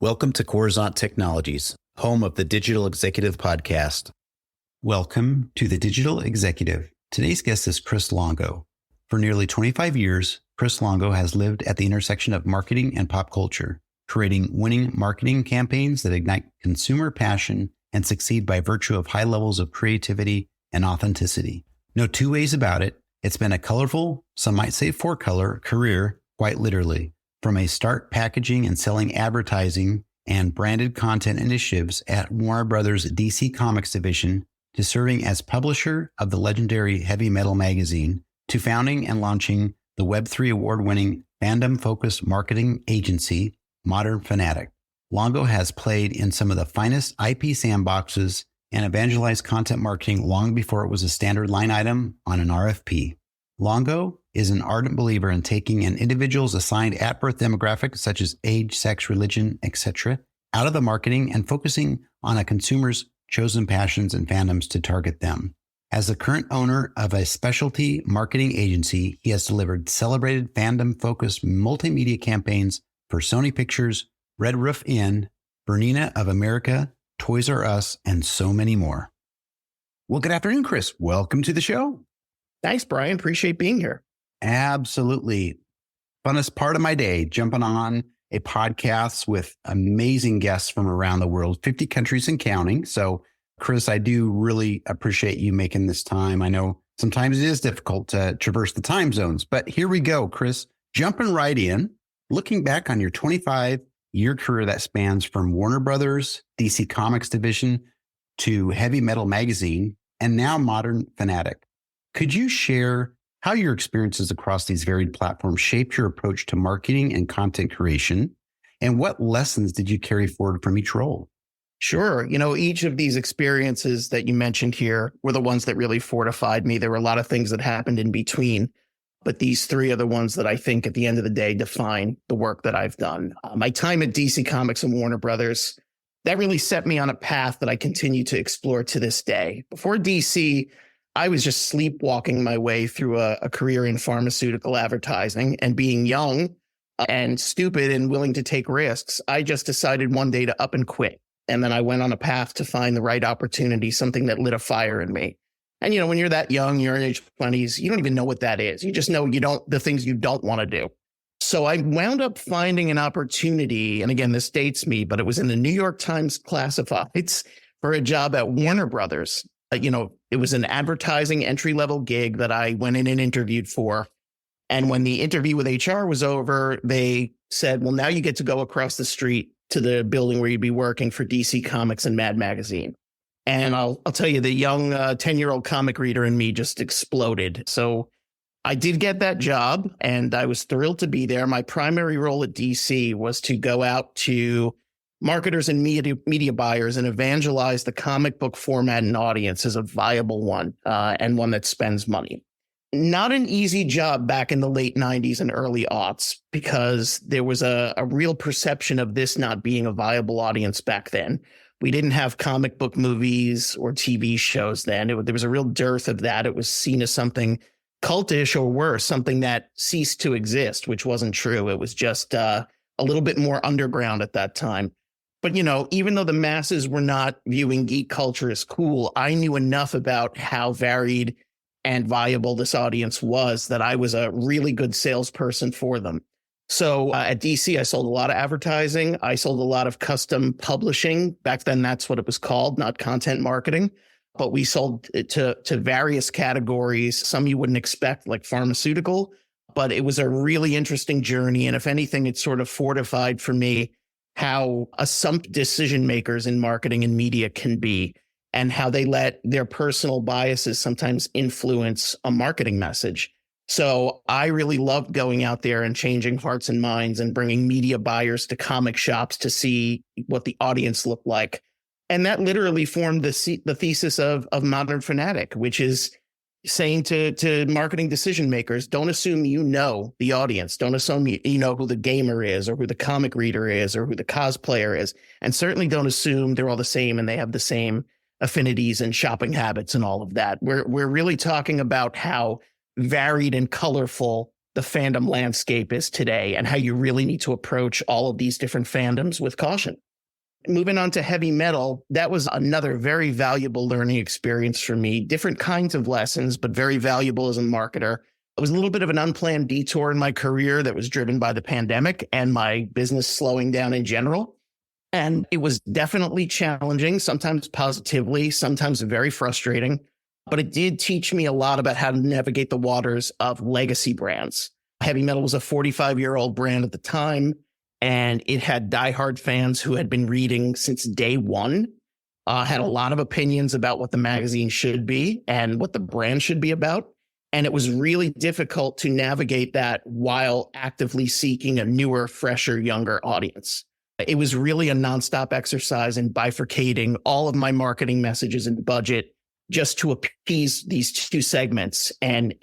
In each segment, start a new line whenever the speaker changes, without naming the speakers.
Welcome to Coruzant Technologies, home of the Digital Executive Podcast. Welcome to the Digital Executive. Today's guest is Kris Longo. For nearly 25 years, Kris Longo has lived at the intersection of marketing and pop culture, creating winning marketing campaigns that ignite consumer passion and succeed by virtue of high levels of creativity and authenticity. No two ways about it. It's been a colorful, some might say four-color, career, quite literally. From a start packaging and selling advertising and branded content initiatives at Warner Brothers' DC Comics division, to serving as publisher of the legendary heavy metal magazine, to founding and launching the Web3 award-winning fandom-focused marketing agency, Modern Fanatic. Longo has played in some of the finest IP sandboxes and evangelized content marketing long before it was a standard line item on an RFP. Longo is an ardent believer in taking an individual's assigned at-birth demographic, such as age, sex, religion, etc., out of the marketing and focusing on a consumer's chosen passions and fandoms to target them. As the current owner of a specialty marketing agency, he has delivered celebrated fandom-focused multimedia campaigns for Sony Pictures, Red Roof Inn, Bernina of America, Toys R Us, and so many more. Well, good afternoon, Kris. Welcome to the show.
Thanks, Brian. Appreciate being here.
Absolutely. Funnest part of my day, jumping on a podcast with amazing guests from around the world, 50 countries and counting. So, Kris, I do really appreciate you making this time. I know sometimes it is difficult to traverse the time zones, but here we go, Kris, jumping right in, looking back on your 25-year career that spans from Warner Brothers, DC Comics division, to Heavy Metal Magazine, and now Modern Fanatic. Could you share how your experiences across these varied platforms shaped your approach to marketing and content creation? And what lessons did you carry forward from each role?
Sure. Each of these experiences that you mentioned here were the ones that really fortified me. There were a lot of things that happened in between, but these three are the ones that I think at the end of the day define the work that I've done. My time at DC Comics and Warner Brothers, that really set me on a path that I continue to explore to this day. Before DC, I was just sleepwalking my way through a career in pharmaceutical advertising, and being young and stupid and willing to take risks, I just decided one day to up and quit. And then I went on a path to find the right opportunity, something that lit a fire in me. And, when you're that young, you're in your 20s, you don't even know what that is. You just know the things you don't want to do. So I wound up finding an opportunity. And again, this dates me, but it was in the New York Times classifieds for a job at Warner Brothers. It was an advertising entry-level gig that I went in and interviewed for. And when the interview with HR was over, they said, well, now you get to go across the street to the building where you'd be working for DC Comics and Mad Magazine. And I'll tell you, the young 10-year-old comic reader in me just exploded. So I did get that job, and I was thrilled to be there. My primary role at DC was to go out to marketers and media buyers and evangelize the comic book format and audience as a viable one, and one that spends money. Not an easy job back in the late 90s and early aughts, because there was a real perception of this not being a viable audience back then. We didn't have comic book movies or TV shows then. There was a real dearth of that. It was seen as something cultish, or worse, something that ceased to exist, which wasn't true. It was just a little bit more underground at that time. But, even though the masses were not viewing geek culture as cool, I knew enough about how varied and viable this audience was that I was a really good salesperson for them. So at DC, I sold a lot of advertising. I sold a lot of custom publishing. Back then, that's what it was called, not content marketing. But we sold it to various categories, some you wouldn't expect, like pharmaceutical. But it was a really interesting journey. And if anything, it sort of fortified for me how assumptive decision makers in marketing and media can be, and how they let their personal biases sometimes influence a marketing message. So I really loved going out there and changing hearts and minds and bringing media buyers to comic shops to see what the audience looked like. And that literally formed the thesis of Modern Fanatic, which is saying to marketing decision makers, don't assume you know the audience. Don't assume you know who the gamer is, or who the comic reader is, or who the cosplayer is. And certainly don't assume they're all the same and they have the same affinities and shopping habits and all of that. We're really talking about how varied and colorful the fandom landscape is today and how you really need to approach all of these different fandoms with caution. Moving on to heavy metal, that was another very valuable learning experience for me. Different kinds of lessons, but very valuable as a marketer. It was a little bit of an unplanned detour in my career that was driven by the pandemic and my business slowing down in general. And it was definitely challenging, sometimes positively, sometimes very frustrating. But it did teach me a lot about how to navigate the waters of legacy brands. Heavy metal was a 45-year-old brand at the time, and it had diehard fans who had been reading since day one, had a lot of opinions about what the magazine should be and what the brand should be about. And it was really difficult to navigate that while actively seeking a newer, fresher, younger audience. It was really a nonstop exercise in bifurcating all of my marketing messages and budget just to appease these two segments. And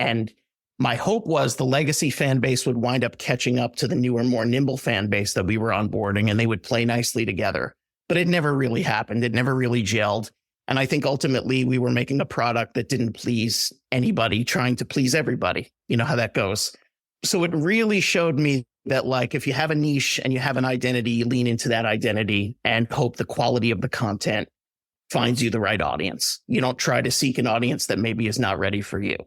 my hope was the legacy fan base would wind up catching up to the newer, more nimble fan base that we were onboarding, and they would play nicely together. But it never really happened. It never really gelled. And I think ultimately we were making a product that didn't please anybody, trying to please everybody. You know how that goes. So it really showed me that, like, if you have a niche and you have an identity, you lean into that identity and hope the quality of the content finds you the right audience. You don't try to seek an audience that maybe is not ready for you.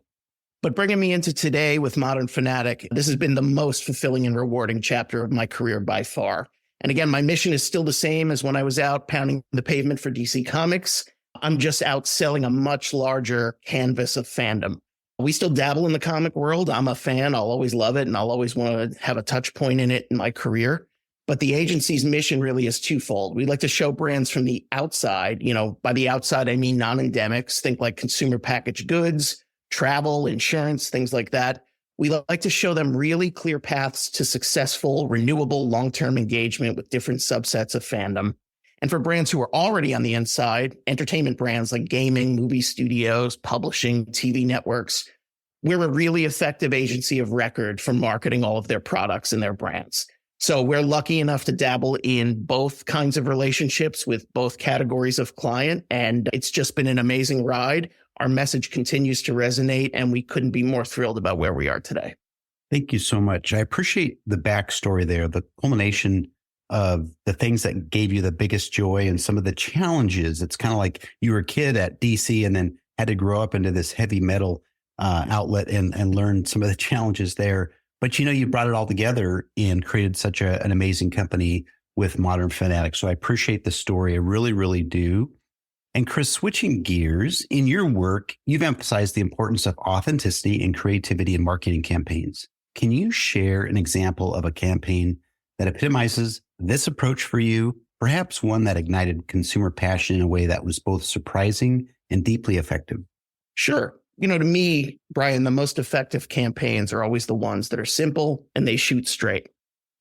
But bringing me into today with Modern Fanatic, this has been the most fulfilling and rewarding chapter of my career by far. And again, my mission is still the same as when I was out pounding the pavement for DC Comics. I'm just out selling a much larger canvas of fandom. We still dabble in the comic world. I'm a fan. I'll always love it, and I'll always want to have a touch point in it in my career. But the agency's mission really is twofold. We like to show brands from the outside. You know, by the outside, I mean non-endemics. Think like consumer packaged goods, travel, insurance, things like that. We like to show them really clear paths to successful, renewable, long-term engagement with different subsets of fandom. And for brands who are already on the inside, entertainment brands like gaming, movie studios, publishing, TV networks, we're a really effective agency of record for marketing all of their products and their brands. So we're lucky enough to dabble in both kinds of relationships with both categories of client, and it's just been an amazing ride. Our message continues to resonate, and we couldn't be more thrilled about where we are today.
Thank you so much. I appreciate the backstory there, the culmination of the things that gave you the biggest joy and some of the challenges. It's kind of like you were a kid at DC and then had to grow up into this heavy metal outlet and learn some of the challenges there. But, you know, you brought it all together and created such an amazing company with Modern Fanatic. So I appreciate the story. I really, really do. And Kris, switching gears, in your work, you've emphasized the importance of authenticity and creativity in marketing campaigns. Can you share an example of a campaign that epitomizes this approach for you, perhaps one that ignited consumer passion in a way that was both surprising and deeply effective?
Sure. You know, to me, Brian, the most effective campaigns are always the ones that are simple and they shoot straight.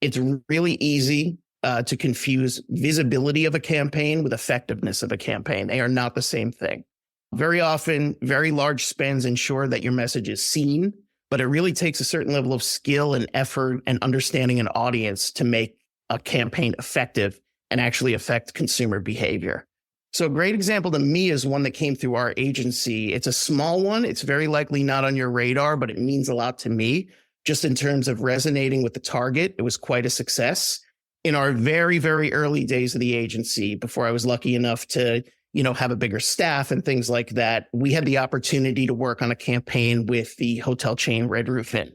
It's really easy to confuse visibility of a campaign with effectiveness of a campaign. They are not the same thing. Very often, very large spends ensure that your message is seen, but it really takes a certain level of skill and effort and understanding an audience to make a campaign effective and actually affect consumer behavior. So a great example to me is one that came through our agency. It's a small one. It's very likely not on your radar, but it means a lot to me just in terms of resonating with the target. It was quite a success. In our very, very early days of the agency, before I was lucky enough to, you know, have a bigger staff and things like that, we had the opportunity to work on a campaign with the hotel chain Red Roof Inn.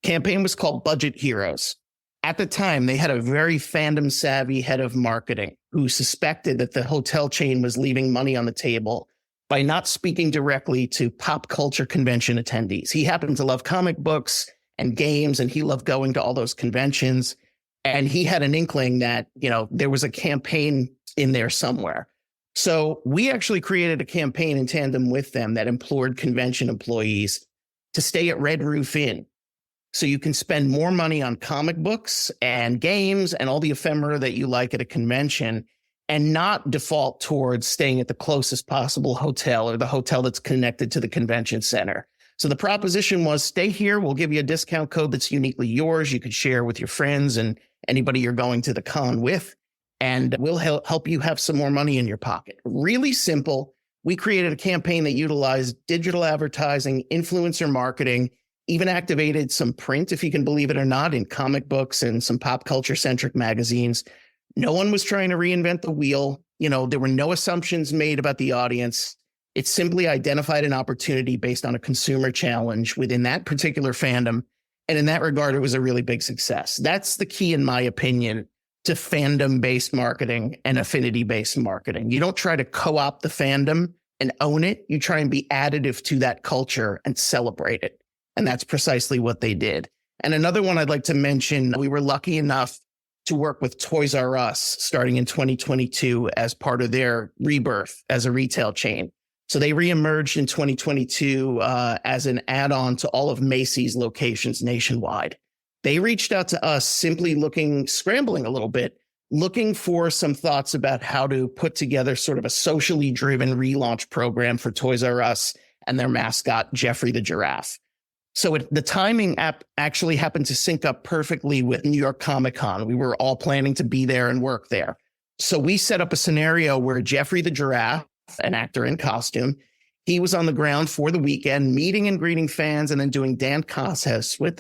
Campaign was called Budget Heroes. At the time, they had a very fandom savvy head of marketing who suspected that the hotel chain was leaving money on the table by not speaking directly to pop culture convention attendees. He happened to love comic books and games, and he loved going to all those conventions. And he had an inkling that, you know, there was a campaign in there somewhere. So we actually created a campaign in tandem with them that implored convention employees to stay at Red Roof Inn. So you can spend more money on comic books and games and all the ephemera that you like at a convention and not default towards staying at the closest possible hotel or the hotel that's connected to the convention center. So the proposition was, stay here. We'll give you a discount code that's uniquely yours. You could share with your friends and anybody you're going to the con with, and we'll help you have some more money in your pocket. Really simple. We created a campaign that utilized digital advertising, influencer marketing, even activated some print, if you can believe it or not, in comic books and some pop culture centric magazines. No one was trying to reinvent the wheel. There were no assumptions made about the audience. It simply identified an opportunity based on a consumer challenge within that particular fandom. And in that regard, it was a really big success. That's the key, in my opinion, to fandom-based marketing and affinity-based marketing. You don't try to co-opt the fandom and own it. You try and be additive to that culture and celebrate it. And that's precisely what they did. And another one I'd like to mention, we were lucky enough to work with Toys R Us starting in 2022 as part of their rebirth as a retail chain. So they reemerged in 2022 as an add-on to all of Macy's locations nationwide. They reached out to us simply scrambling a little bit, looking for some thoughts about how to put together sort of a socially driven relaunch program for Toys R Us and their mascot, Jeffrey the Giraffe. So the timing actually happened to sync up perfectly with New York Comic Con. We were all planning to be there and work there. So we set up a scenario where Jeffrey the Giraffe, an actor in costume, he was on the ground for the weekend, meeting and greeting fans and then doing dance contests with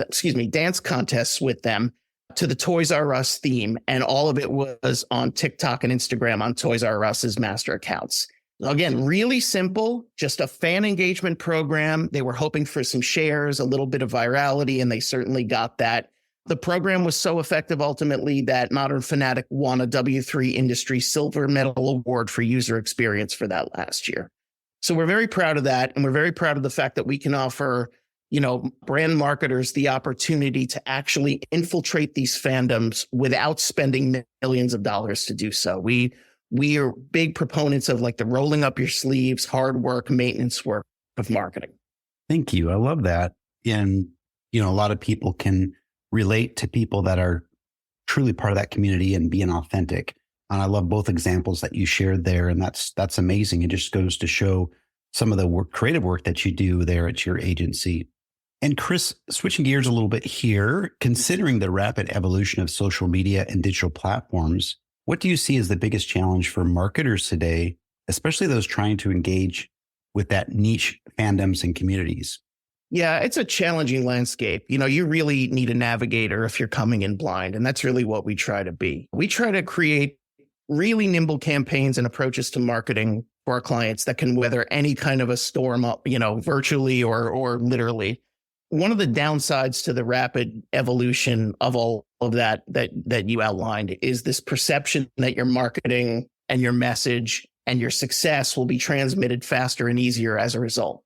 them to the Toys R Us theme. And all of it was on TikTok and Instagram on Toys R Us's master accounts. Again, really simple, just a fan engagement program. They were hoping for some shares, a little bit of virality, and they certainly got that. The program was so effective ultimately that Modern Fanatic won a W3 Industry Silver Medal Award for user experience for that last year. So we're very proud of that. And we're very proud of the fact that we can offer, brand marketers the opportunity to actually infiltrate these fandoms without spending millions of dollars to do so. We are big proponents of like the rolling up your sleeves, hard work, maintenance work of marketing.
Thank you. I love that. And, a lot of people can relate to people that are truly part of that community and being authentic. And I love both examples that you shared there. And that's amazing. It just goes to show some of the creative work that you do there at your agency. And Kris, switching gears a little bit here, considering the rapid evolution of social media and digital platforms, what do you see as the biggest challenge for marketers today, especially those trying to engage with that niche fandoms and communities?
Yeah, it's a challenging landscape. You really need a navigator if you're coming in blind. And that's really what we try to be. We try to create really nimble campaigns and approaches to marketing for our clients that can weather any kind of a storm up, virtually or literally. One of the downsides to the rapid evolution of all of that you outlined is this perception that your marketing and your message and your success will be transmitted faster and easier as a result.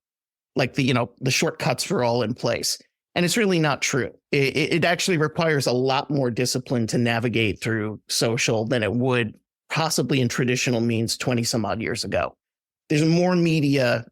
Like the shortcuts are all in place. And it's really not true. It actually requires a lot more discipline to navigate through social than it would possibly in traditional means 20 some odd years ago. There's more media,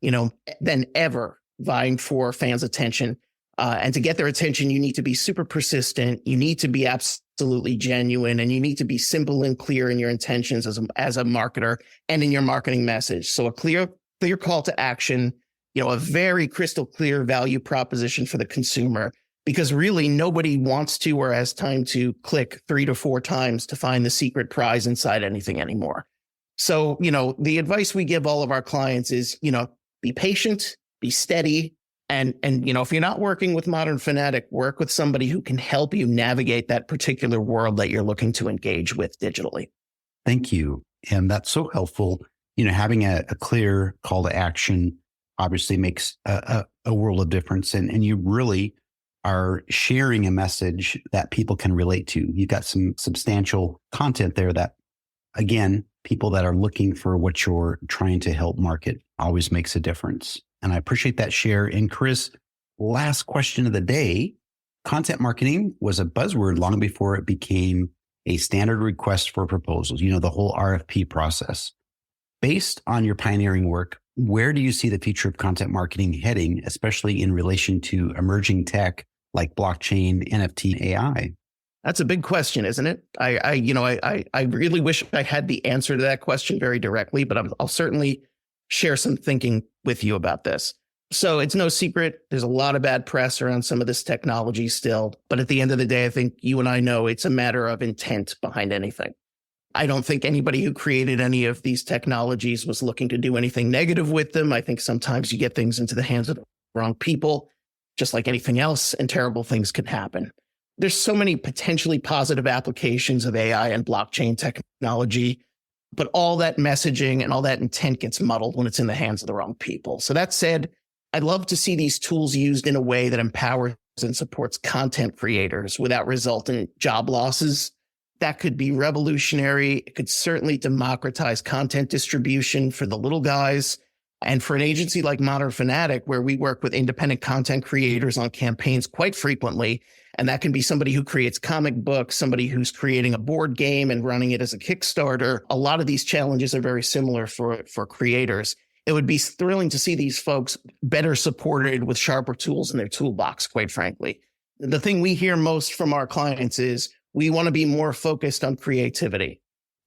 than ever vying for fans' attention. And to get their attention, you need to be super persistent. You need to be absolutely genuine, and you need to be simple and clear in your intentions as a marketer and in your marketing message. So a clear call to action, a very crystal clear value proposition for the consumer, because really nobody wants to or has time to click 3 to 4 times to find the secret prize inside anything anymore. So, the advice we give all of our clients is, be patient, be steady. And if you're not working with Modern Fanatic, work with somebody who can help you navigate that particular world that you're looking to engage with digitally.
Thank you. And that's so helpful. Having a clear call to action obviously makes a world of difference. And you really are sharing a message that people can relate to. You've got some substantial content there that, again, people that are looking for what you're trying to help market always makes a difference. And I appreciate that share. And Kris, last question of the day. Content marketing was a buzzword long before it became a standard request for proposals, the whole RFP process. Based on your pioneering work, where do you see the future of content marketing heading, especially in relation to emerging tech like blockchain, NFT, AI?
That's a big question, isn't it? I really wish I had the answer to that question very directly, but I'll certainly share some thinking with you about this. So it's no secret, there's a lot of bad press around some of this technology still. But at the end of the day, I think you and I know it's a matter of intent behind anything. I don't think anybody who created any of these technologies was looking to do anything negative with them. I think sometimes you get things into the hands of the wrong people. just like anything else, and terrible things can happen. There's so many potentially positive applications of AI and blockchain technology, but all that messaging and all that intent gets muddled when it's in the hands of the wrong people. So that said, I'd love to see these tools used in a way that empowers and supports content creators without resulting job losses. That could be revolutionary. It could certainly democratize content distribution for the little guys. And for an agency like Modern Fanatic, where we work with independent content creators on campaigns quite frequently, and that can be somebody who creates comic books, somebody who's creating a board game and running it as a Kickstarter. A lot of these challenges are very similar for creators. It would be thrilling to see these folks better supported with sharper tools in their toolbox, quite frankly. The thing we hear most from our clients is we want to be more focused on creativity.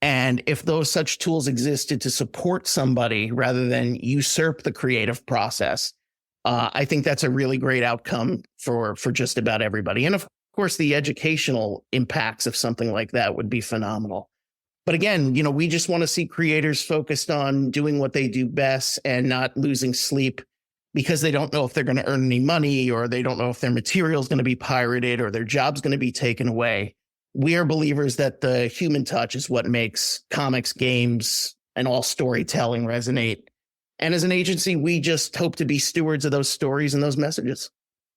And if those such tools existed to support somebody rather than usurp the creative process, I think that's a really great outcome for just about everybody. And of course, the educational impacts of something like that would be phenomenal. But again, we just want to see creators focused on doing what they do best and not losing sleep because they don't know if they're going to earn any money, or they don't know if their material is going to be pirated or their job's going to be taken away. We are believers that the human touch is what makes comics, games, and all storytelling resonate. And as an agency, we just hope to be stewards of those stories and those messages.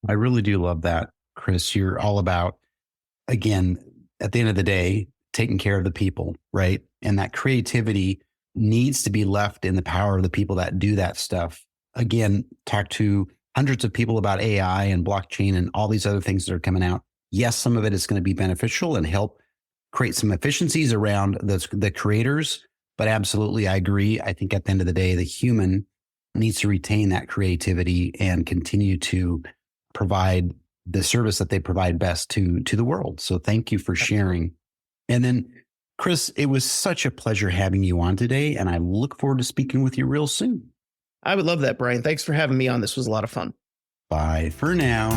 I really do love that, Kris. You're all about, again, at the end of the day, taking care of the people, right? And that creativity needs to be left in the power of the people that do that stuff. Again, talk to hundreds of people about AI and blockchain and all these other things that are coming out. Yes, some of it is going to be beneficial and help create some efficiencies around the creators. But absolutely, I agree. I think at the end of the day, the human needs to retain that creativity and continue to provide the service that they provide best to the world. So thank you for sharing. And then, Kris, it was such a pleasure having you on today, and I look forward to speaking with you real soon.
I would love that, Brian. Thanks for having me on. This was a lot of fun.
Bye for now.